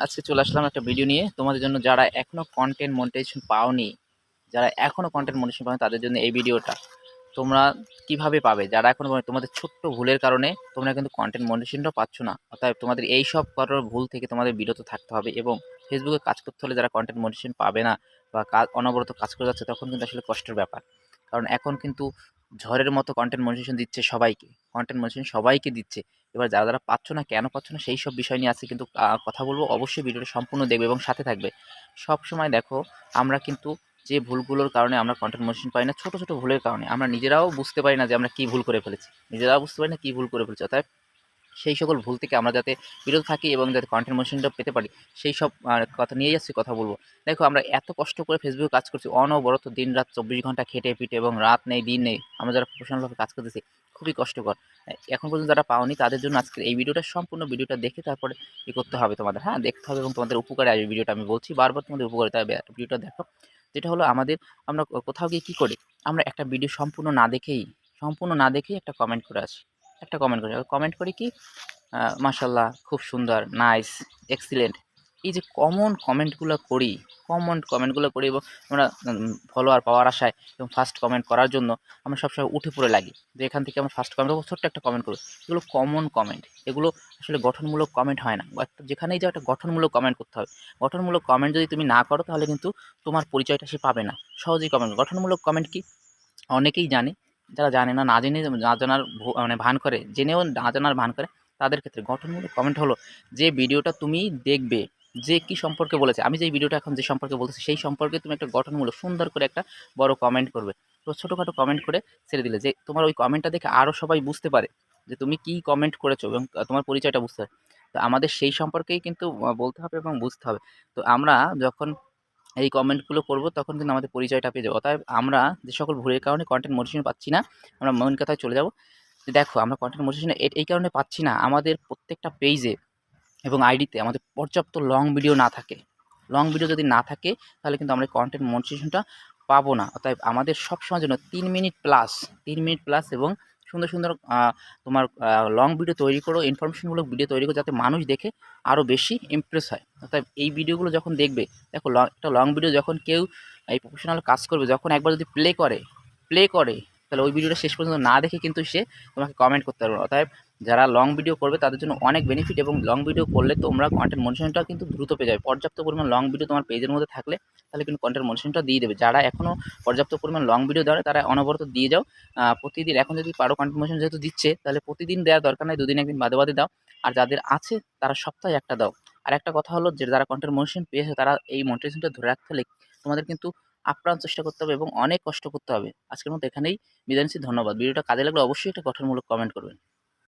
আজকে চলে আসলাম একটা ভিডিও নিয়ে তোমাদের জন্য, যারা এখনো কন্টেন্ট মনিটাইজেশন পাওনি, যারা এখনো কন্টেন্ট মনিটাইজেশন পাওনি তাদের জন্য এই ভিডিওটা। তোমরা কিভাবে পাবে? যারা এখনো তোমাদের ছোট্ট ভুলের কারণে তোমরা কিন্তু কন্টেন্ট মনিটাইজেশনটা পাচ্ছ না, অতএব তোমাদের এই সব করার ভুল থেকে তোমাদের বিরত থাকতে হবে। এবং ফেসবুকে কাজ করতে হলে যারা কন্টেন্ট মনিটাইজেশন পাবে না বা কাজ অনবরত কাজ করে যাচ্ছে, তখন কিন্তু আসলে কষ্টের ব্যাপার। কারণ এখন কিন্তু ঝড়ের মতো কন্টেন্ট মনিটাইজেশন দিচ্ছে সবাইকে, কন্টেন্ট মনিটাইজেশন সবাইকে দিচ্ছে। এবার যারা যারা পাচ্ছ না, কেন পাচ্ছ না, সেই সব বিষয় নিয়ে আছে কিন্তু কথা বলবো। অবশ্যই ভিডিওটা সম্পূর্ণ দেখবে এবং সাথে থাকবে। সব সময় দেখো, আমরা কিন্তু যে ভুলগুলোর কারণে আমরা কন্টেন্ট মনিটাইজেশন পাই না, ছোট ছোট ভুলের কারণে আমরা নিজেরাও বুঝতে পারি না যে আমরা কী ভুল করে ফেলেছি, নিজেরাও বুঝতে পারি না কী ভুল করে ফেলেছি। অর্থাৎ সেই সকল ভুল থেকে আমরা যাতে বিরত থাকি এবং যাতে কন্টেন্ট মনিটাইজেশনটা পেতে পারি, সেই সব কথা নিয়েই আসছি কথা বলবো। দেখো, আমরা এত কষ্ট করে ফেসবুকে কাজ করছি, অনবরত দিন রাত 24 ঘন্টা খেটে পিটে, এবং রাত নেই দিন নেই আমরা যারা প্রফেশনালভাবে কাজ করতেছি, খুবই কষ্টকর। এখন পর্যন্ত যারা পাওনি তাদের জন্য আজকের এই ভিডিওটা, সম্পূর্ণ ভিডিওটা দেখে তারপরে ই করতে হবে তোমাদের। হ্যাঁ, দেখতে হবে এবং তোমাদের উপকারে আসবে ভিডিওটা। আমি বলছি বারবার, তোমাদের উপকারিতা হবে ভিডিওটা দেখো। যেটা হলো, আমরা কোথাও গিয়ে কী করি, আমরা একটা ভিডিও সম্পূর্ণ না দেখেই একটা কমেন্ট করে আসি, একটা কমেন্ট করি কি, মাশাআল্লাহ, খুব সুন্দর, নাইস, এক্সিলেন্ট। এই যে কমন কমেন্টগুলো করি এবং আমরা ফলোয়ার পাওয়ার আশায় এবং ফার্স্ট কমেন্ট করার জন্য আমরা সবসময় উঠে পড়ে লাগি যে এখান থেকে আমরা ফার্স্ট কমেন্ট করবো, ছোট্ট একটা কমেন্ট করবো। এগুলো কমন কমেন্ট, এগুলো আসলে গঠনমূলক কমেন্ট হয় না। যেখানেই যাও একটা গঠনমূলক কমেন্ট করতে হবে। গঠনমূলক কমেন্ট যদি তুমি না করো, তাহলে কিন্তু তোমার পরিচয়টা সে পাবে না। সহজেই কমেন্ট, গঠনমূলক কমেন্ট কি অনেকেই জানে, যারা জানে না, না জেনে না জানার মানে ভান করে, জেনেও না জানার ভান করে, তাদের ক্ষেত্রে গঠনমূলক কমেন্ট হলো যে ভিডিওটা তুমি দেখবে, যে কি সম্পর্কে বলেছে, আমি যে ভিডিওটা এখন যে সম্পর্কে বলতেছি সেই সম্পর্কে তুমি একটা গঠনমূলক সুন্দর করে একটা বড় কমেন্ট করবে। তো ছোটোখাটো কমেন্ট করে ছেড়ে দিলে, যে তোমার ওই কমেন্টটা দেখে আরও সবাই বুঝতে পারে যে তুমি কি কমেন্ট করেছো এবং তোমার পরিচয়টা বুঝতে পারে। তো আমাদের সেই সম্পর্কেই কিন্তু বলতে হবে এবং বুঝতে হবে। তো আমরা যখন এই কমেন্টগুলো করব, তখন কিন্তু আমাদের পরিচয়টা পেয়ে যাবো। অতএব আমরা যে সকল ভুলের কারণে কন্টেন্ট মোটিভেশন পাচ্ছি না, আমরা মেইন কথায় চলে যাব। যে দেখো, আমরা কন্টেন্ট মোটিভেশন এই কারণে পাচ্ছি না, আমাদের প্রত্যেকটা পেজে এবং আইডিতে আমাদের পর্যাপ্ত লং ভিডিও না থাকে। লং ভিডিও যদি না থাকে, তাহলে কিন্তু আমরা কন্টেন্ট মোটিভেশনটা পাবো না। অতএব আমাদের সবসময়ের জন্য 3 মিনিট প্লাস এবং সুন্দর সুন্দর তোমার লং ভিডিও তৈরি করো, ইনফরমেশনমূলক ভিডিও তৈরি করো, যাতে মানুষ দেখে আরও বেশি ইমপ্রেস হয়। অতএব এই ভিডিওগুলো যখন দেখবে, দেখো একটা লং ভিডিও যখন কেউ এই প্রফেশনাল কাজ করবে, যখন একবার যদি প্লে করে, তাহলে ওই ভিডিওটা শেষ পর্যন্ত না দেখে কিন্তু সে তোমাকে কমেন্ট করতে পারবে না। অতএব যারা লং ভিডিও করবে তাদের জন্য অনেক বেনিফিট, এবং লং ভিডিও করলে তোমরা কন্টেন্ট মনিটাইজেশনটা কিন্তু দ্রুত পেয়ে যাবে। পর্যাপ্ত পরিমাণ লং ভিডিও তোমার পেজের মধ্যে থাকলে, তাহলে কিন্তু কন্টেন্ট মনিটাইজেশনটা দিয়ে দেবে। যারা এখনও পর্যাপ্ত পরিমাণ লং ভিডিও দেওয়া, তারা অনবরত দিয়ে যাও। প্রতিদিন এখন যদি পারো, কন্টেন্ট মনিটাইজেশন যেহেতু দিচ্ছে, তাহলে প্রতিদিন দেওয়ার দরকার নাই, দুদিন একদিন বাদে বাদে দাও। আর যাদের আছে তারা সপ্তাহে একটা দাও। আর একটা কথা হলো, যে যারা কন্টেন্ট মনিটাইজেশন পেয়েছে, তারা এই মনিটাইজেশনটা ধরে রাখতে হলে তোমাদের কিন্তু আপ্রাণ চেষ্টা করতে হবে এবং অনেক কষ্ট করতে হবে। আজকের মতো এখানেই বিদায় নিচ্ছি। ধন্যবাদ। ভিডিওটা কাজে লাগলে অবশ্যই একটা গঠনমূলক কমেন্ট করবেন।